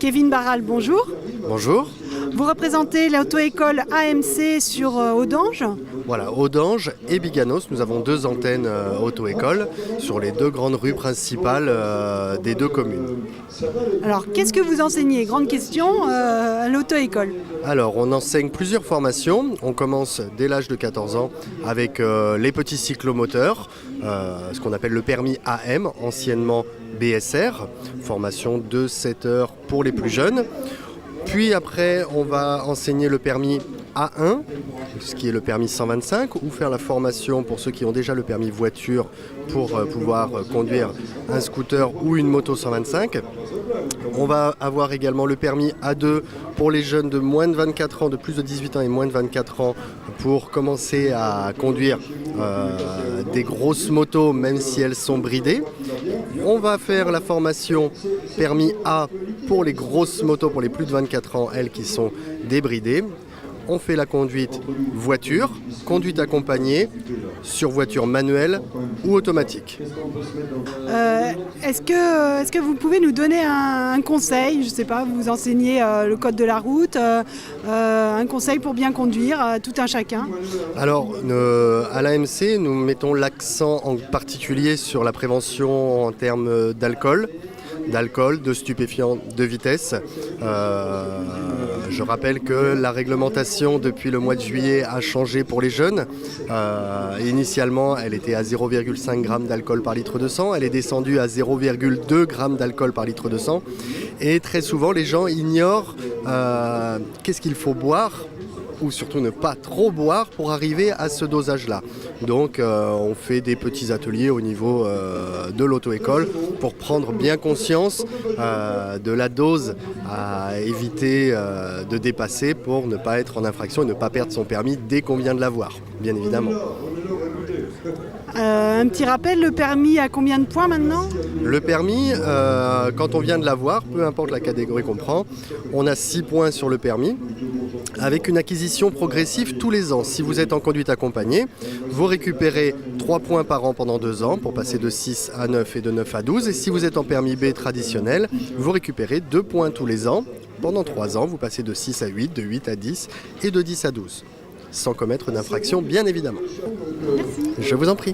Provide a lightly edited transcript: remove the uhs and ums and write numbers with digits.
Kevin Barral, bonjour. Bonjour. Vous représentez l'auto-école AMC sur Audange. Voilà, Audange et Biganos, nous avons deux antennes auto-école sur les deux grandes rues principales des deux communes. Alors, qu'est-ce que vous enseignez? Grande question, à l'auto-école. Alors, on enseigne plusieurs formations. On commence dès l'âge de 14 ans avec les petits cyclomoteurs, ce qu'on appelle le permis AM, anciennement BSR, formation de 7 heures pour les plus jeunes. Puis après, on va enseigner le permis A1, ce qui est le permis 125, ou faire la formation pour ceux qui ont déjà le permis voiture pour pouvoir conduire un scooter ou une moto 125. On va avoir également le permis A2 pour les jeunes de moins de 24 ans, de plus de 18 ans et moins de 24 ans, pour commencer à conduire des grosses motos, même si elles sont bridées. On va faire la formation permis A pour les grosses motos, pour les plus de 24 ans, elles qui sont débridées. On fait la conduite voiture, conduite accompagnée sur voiture manuelle ou automatique. Est-ce que vous pouvez nous donner un conseil? Je ne sais pas, vous enseignez le code de la route, un conseil pour bien conduire à tout un chacun? Alors, à l'AMC, nous mettons l'accent en particulier sur la prévention en termes d'alcool, de stupéfiants, de vitesse. Je rappelle que la réglementation depuis le mois de juillet a changé pour les jeunes. Initialement, elle était à 0,5 g d'alcool par litre de sang. Elle est descendue à 0,2 g d'alcool par litre de sang. Et très souvent, les gens ignorent qu'est-ce qu'il faut boire, ou surtout ne pas trop boire pour arriver à ce dosage-là. Donc on fait des petits ateliers au niveau de l'auto-école pour prendre bien conscience de la dose à éviter de dépasser pour ne pas être en infraction et ne pas perdre son permis dès qu'on vient de l'avoir, bien évidemment. Un petit rappel, le permis à combien de points maintenant? Le permis, quand on vient de l'avoir, peu importe la catégorie qu'on prend, on a 6 points sur le permis, avec une acquisition progressive tous les ans. Si vous êtes en conduite accompagnée, vous récupérez 3 points par an pendant 2 ans, pour passer de 6 à 9 et de 9 à 12. Et si vous êtes en permis B traditionnel, vous récupérez 2 points tous les ans. Pendant 3 ans, vous passez de 6 à 8, de 8 à 10 et de 10 à 12. Sans commettre d'infraction, bien évidemment. Merci. Je vous en prie.